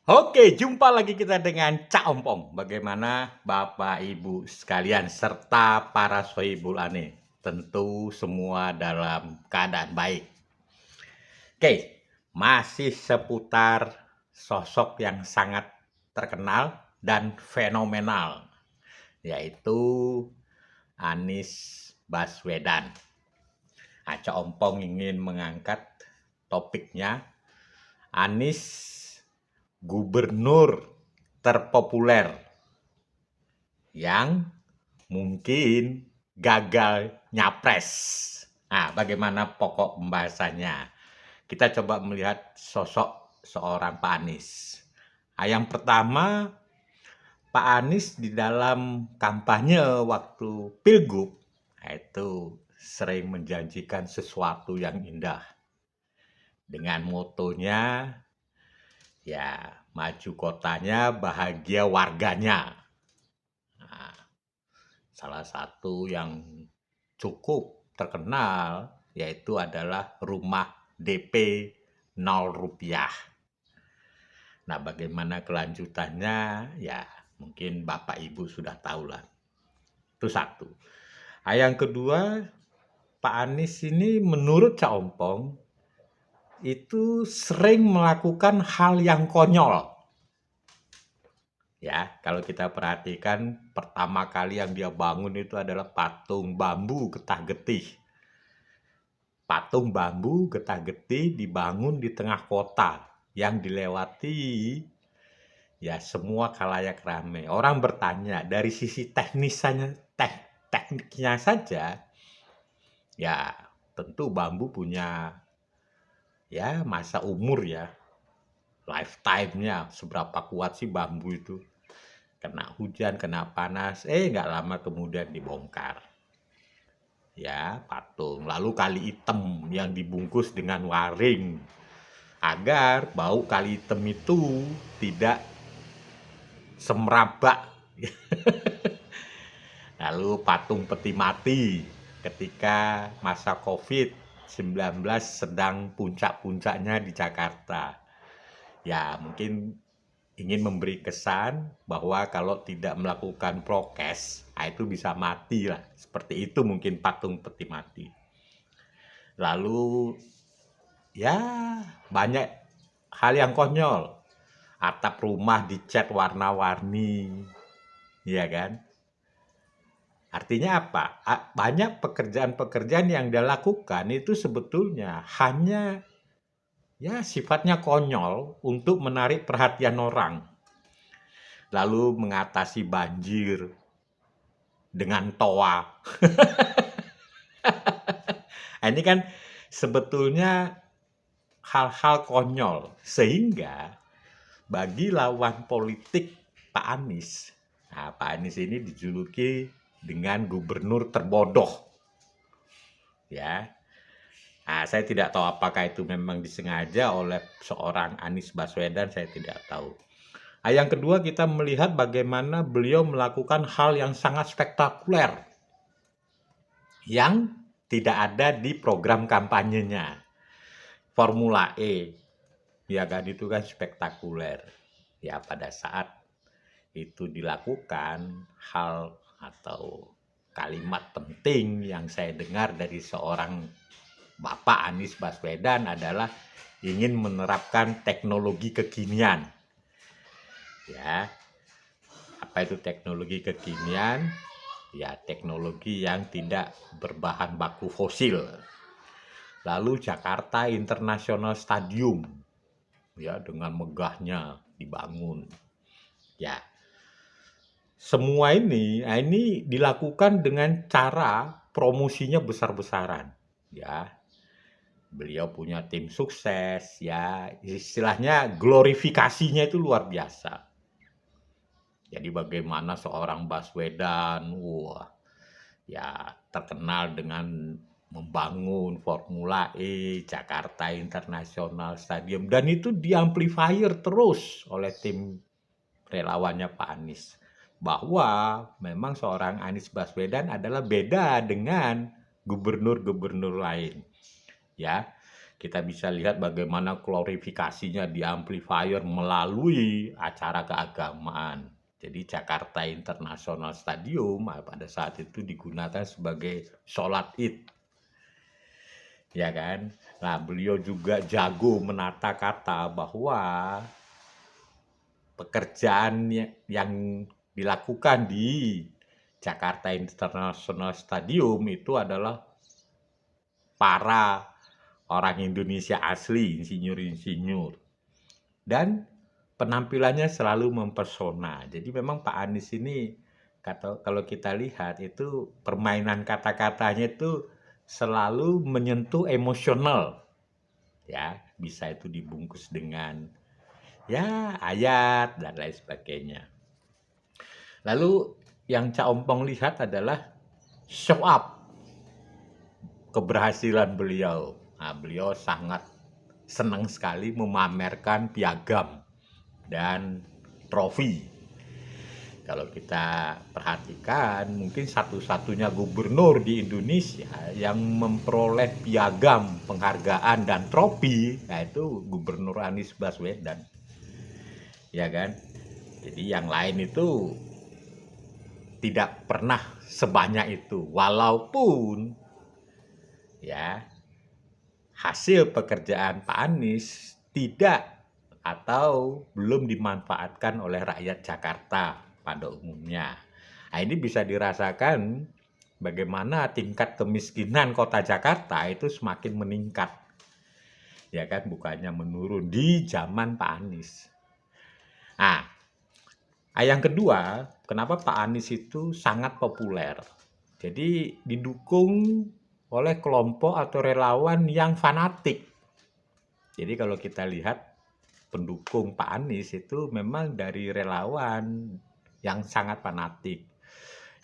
Oke, jumpa lagi kita dengan Cak Ompong. Bagaimana Bapak Ibu sekalian serta para sohibul ane? Tentu semua dalam keadaan baik. Oke, masih seputar sosok yang sangat terkenal dan fenomenal, yaitu Anies Baswedan. Cak Ompong ingin mengangkat topiknya Anies gubernur terpopuler yang mungkin gagal nyapres. Nah, bagaimana pokok pembahasannya? Kita coba melihat sosok seorang Pak Anies. Yang pertama, Pak Anies di dalam kampanye waktu Pilgub itu sering menjanjikan sesuatu yang indah. Dengan motonya, ya, maju kotanya, bahagia warganya. Nah, salah satu yang cukup terkenal yaitu adalah rumah DP 0 rupiah. Nah, bagaimana kelanjutannya? Ya, mungkin Bapak Ibu sudah tahu lah. Itu satu. Yang kedua, Pak Anies ini menurut Cak Ompong itu sering melakukan hal yang konyol. Ya, kalau kita perhatikan pertama kali yang dia bangun itu adalah patung bambu getah-getih. Patung bambu getah-getih dibangun di tengah kota yang dilewati ya semua khalayak ramai. Orang bertanya dari sisi tekniknya saja, ya tentu bambu punya ya masa umur ya, lifetime-nya seberapa kuat sih bambu itu. Kena hujan, kena panas, nggak lama kemudian dibongkar. Ya, patung. Lalu kali hitam yang dibungkus dengan waring agar bau kali hitam itu tidak semerabak. Lalu patung peti mati ketika masa COVID-19 sedang puncak-puncaknya di Jakarta. Ya, mungkin ingin memberi kesan bahwa kalau tidak melakukan prokes, itu bisa mati lah. Seperti itu mungkin patung peti mati. Lalu ya banyak hal yang konyol. Atap rumah dicat warna-warni, ya kan? Artinya apa? Banyak pekerjaan-pekerjaan yang dia lakukan itu sebetulnya hanya ya sifatnya konyol untuk menarik perhatian orang. Lalu mengatasi banjir dengan toa. Ini kan sebetulnya hal-hal konyol. Sehingga bagi lawan politik Pak Anies, Pak Anies ini dijuluki dengan gubernur terbodoh. Ya, saya tidak tahu apakah itu memang disengaja oleh seorang Anies Baswedan, saya tidak tahu. Yang kedua, kita melihat bagaimana beliau melakukan hal yang sangat spektakuler yang tidak ada di program kampanyenya. Formula E, ya kan, itu kan spektakuler. Ya, pada saat itu dilakukan, hal atau kalimat penting yang saya dengar dari seorang Bapak Anies Baswedan adalah ingin menerapkan teknologi kekinian. Ya, apa itu teknologi kekinian? Ya, teknologi yang tidak berbahan baku fosil. Lalu Jakarta International Stadium, ya dengan megahnya dibangun. Ya, semua ini dilakukan dengan cara promosinya besar-besaran. Ya, beliau punya tim sukses, ya istilahnya glorifikasinya itu luar biasa. Jadi bagaimana seorang Baswedan, ya terkenal dengan membangun Formula E, Jakarta International Stadium, dan itu diamplifier terus oleh tim relawannya Pak Anies. bahwa memang seorang Anies Baswedan adalah beda dengan gubernur-gubernur lain. Ya, kita bisa lihat bagaimana glorifikasinya di amplifier melalui acara keagamaan. Jadi Jakarta International Stadium pada saat itu digunakan sebagai sholat Id, ya kan? Nah, beliau juga jago menata kata bahwa pekerjaan yang dilakukan di Jakarta International Stadium itu adalah para orang Indonesia asli, insinyur-insinyur. Dan penampilannya selalu mempesona. Jadi memang Pak Anies ini kalau kita lihat itu permainan kata-katanya itu selalu menyentuh emosional. Ya, bisa itu dibungkus dengan ya ayat dan lain sebagainya. Lalu yang Cak Ompong lihat adalah show up keberhasilan beliau. Nah, beliau sangat senang sekali memamerkan piagam dan trofi. Kalau kita perhatikan, mungkin satu-satunya gubernur di Indonesia yang memperoleh piagam penghargaan dan trofi, yaitu Gubernur Anies Baswedan. Ya kan? Jadi yang lain itu tidak pernah sebanyak itu, walaupun ya hasil pekerjaan Pak Anies tidak atau belum dimanfaatkan oleh rakyat Jakarta pada umumnya. Nah, ini bisa dirasakan bagaimana tingkat kemiskinan kota Jakarta itu semakin meningkat. Ya kan, bukannya menurun di zaman Pak Anies. Nah, yang kedua, kenapa Pak Anies itu sangat populer? Jadi didukung oleh kelompok atau relawan yang fanatik. Jadi kalau kita lihat pendukung Pak Anies itu memang dari relawan yang sangat fanatik.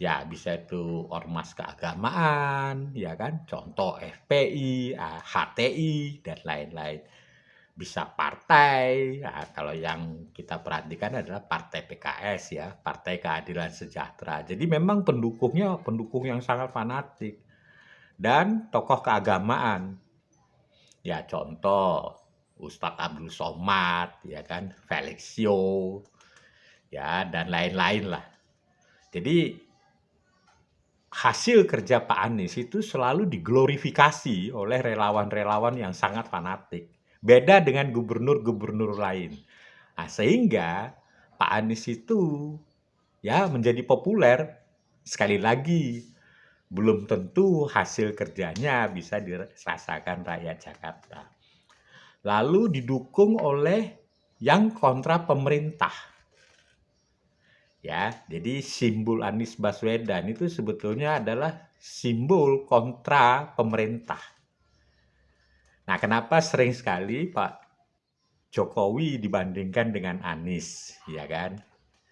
Ya bisa itu ormas keagamaan, ya kan, contoh FPI, HTI, dan lain-lain. Bisa partai, ya, kalau yang kita perhatikan adalah partai PKS ya, Partai Keadilan Sejahtera. Jadi memang pendukungnya pendukung yang sangat fanatik. Dan tokoh keagamaan, ya contoh Ustadz Abdul Somad, ya kan, Felixio, ya dan lain-lain lah. Jadi hasil kerja Pak Anies itu selalu diglorifikasi oleh relawan-relawan yang sangat fanatik. Beda dengan gubernur-gubernur lain. Nah, sehingga Pak Anies itu ya menjadi populer. Sekali lagi, belum tentu hasil kerjanya bisa dirasakan rakyat Jakarta. Lalu didukung oleh yang kontra pemerintah. Ya, jadi simbol Anies Baswedan itu sebetulnya adalah simbol kontra pemerintah. Nah, kenapa sering sekali Pak Jokowi dibandingkan dengan Anies, ya kan?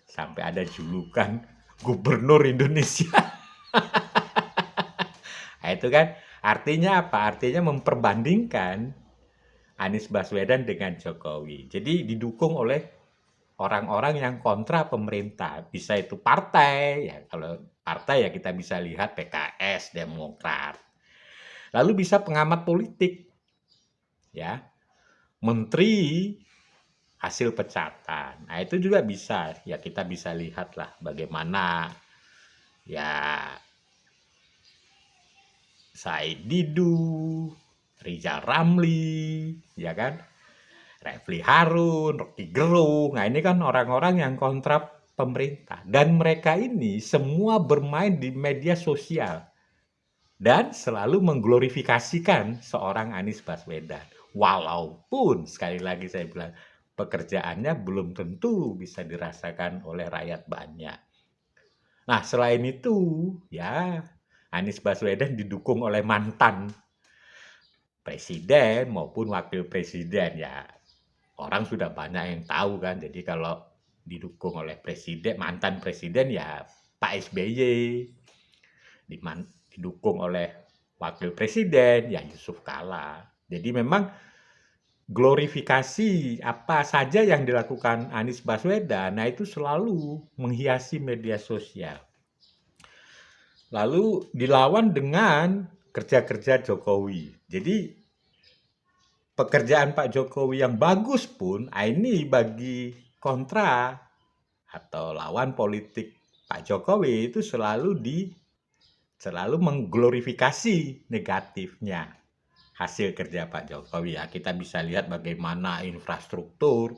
Sampai ada julukan Gubernur Indonesia. Nah, itu kan artinya apa? Artinya memperbandingkan Anies Baswedan dengan Jokowi. Jadi didukung oleh orang-orang yang kontra pemerintah. Bisa itu partai, ya kalau partai ya kita bisa lihat PKS, Demokrat. Lalu bisa pengamat politik, ya, menteri hasil pecatan. Nah itu juga bisa, ya kita bisa lihatlah bagaimana ya Said Didu, Rizal Ramli, ya kan, Refli Harun, Rocky Gerung. Nah ini kan orang-orang yang kontra pemerintah. Dan mereka ini semua bermain di media sosial. Dan selalu mengglorifikasikan seorang Anies Baswedan. Walaupun sekali lagi saya bilang pekerjaannya belum tentu bisa dirasakan oleh rakyat banyak. Nah selain itu ya Anies Baswedan didukung oleh mantan presiden maupun wakil presiden ya. Orang sudah banyak yang tahu kan. Jadi kalau didukung oleh presiden, mantan presiden ya Pak SBY. Didukung oleh wakil presiden ya Yusuf Kala. Jadi memang glorifikasi apa saja yang dilakukan Anies Baswedan, nah itu selalu menghiasi media sosial. Lalu dilawan dengan kerja-kerja Jokowi. Jadi pekerjaan Pak Jokowi yang bagus pun, ini bagi kontra atau lawan politik Pak Jokowi itu selalu mengglorifikasi negatifnya hasil kerja Pak Jokowi. Ya, kita bisa lihat bagaimana infrastruktur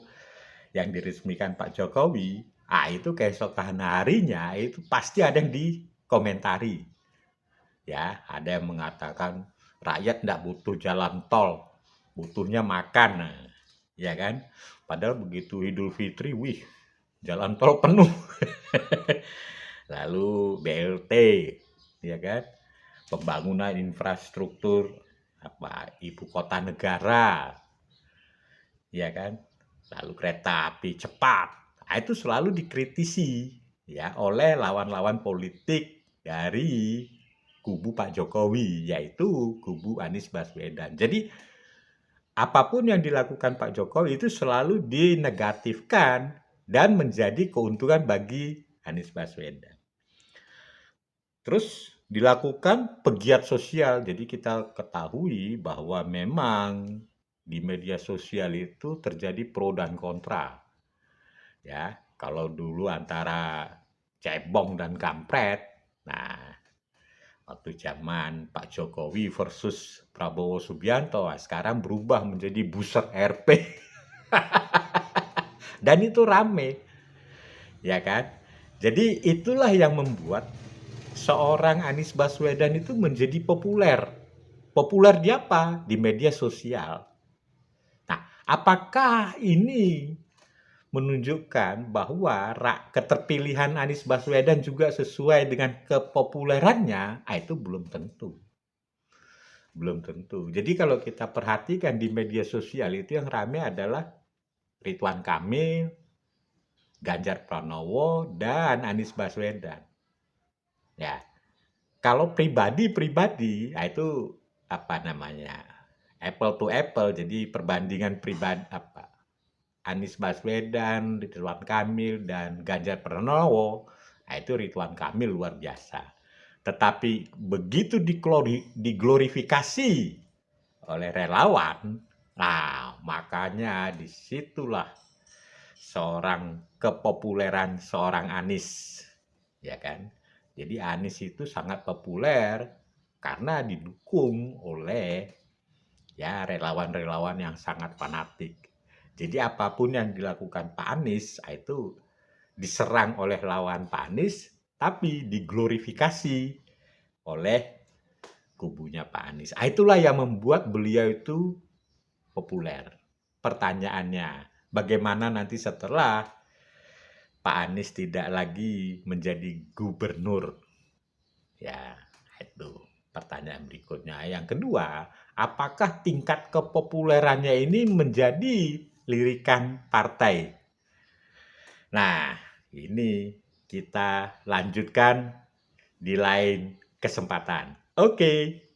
yang diresmikan Pak Jokowi, itu keesokan harinya itu pasti ada yang dikomentari. Ya, ada yang mengatakan rakyat tidak butuh jalan tol, butuhnya makan, ya kan? Padahal begitu Idul Fitri, wih, jalan tol penuh. Lalu BLT, ya kan? Pembangunan infrastruktur ibu kota negara, ya kan? Lalu kereta api cepat. Nah, itu selalu dikritisi ya oleh lawan-lawan politik dari kubu Pak Jokowi, yaitu kubu Anies Baswedan. Jadi apapun yang dilakukan Pak Jokowi itu selalu dinegatifkan dan menjadi keuntungan bagi Anies Baswedan. Terus dilakukan pegiat sosial. Jadi kita ketahui bahwa memang di media sosial itu terjadi pro dan kontra. Ya, kalau dulu antara cebong dan kampret. Nah, waktu zaman Pak Jokowi versus Prabowo Subianto, sekarang berubah menjadi buset RP. Dan itu rame. Ya kan? Jadi itulah yang membuat seorang Anies Baswedan itu menjadi populer. Populer di apa? Di media sosial. Nah, apakah ini menunjukkan bahwa keterpilihan Anies Baswedan juga sesuai dengan kepopulerannya? Itu belum tentu. Belum tentu. Jadi kalau kita perhatikan di media sosial itu yang ramai adalah Ridwan Kamil, Ganjar Pranowo, dan Anies Baswedan. Ya, kalau pribadi, itu apa namanya? Apple to apple, jadi perbandingan pribadi Anies Baswedan, Ridwan Kamil, dan Ganjar Pranowo, itu Ridwan Kamil luar biasa. Tetapi begitu diglorifikasi oleh relawan, nah makanya disitulah kepopuleran seorang Anies, ya kan? Jadi Anies itu sangat populer karena didukung oleh ya relawan-relawan yang sangat fanatik. Jadi apapun yang dilakukan Pak Anies itu diserang oleh lawan Pak Anies, tapi diglorifikasi oleh kubunya Pak Anies. Itulah yang membuat beliau itu populer. Pertanyaannya, bagaimana nanti setelah Pak Anies tidak lagi menjadi gubernur? Ya, itu pertanyaan berikutnya. Yang kedua, apakah tingkat kepopulerannya ini menjadi lirikan partai? Nah, ini kita lanjutkan di lain kesempatan. Oke.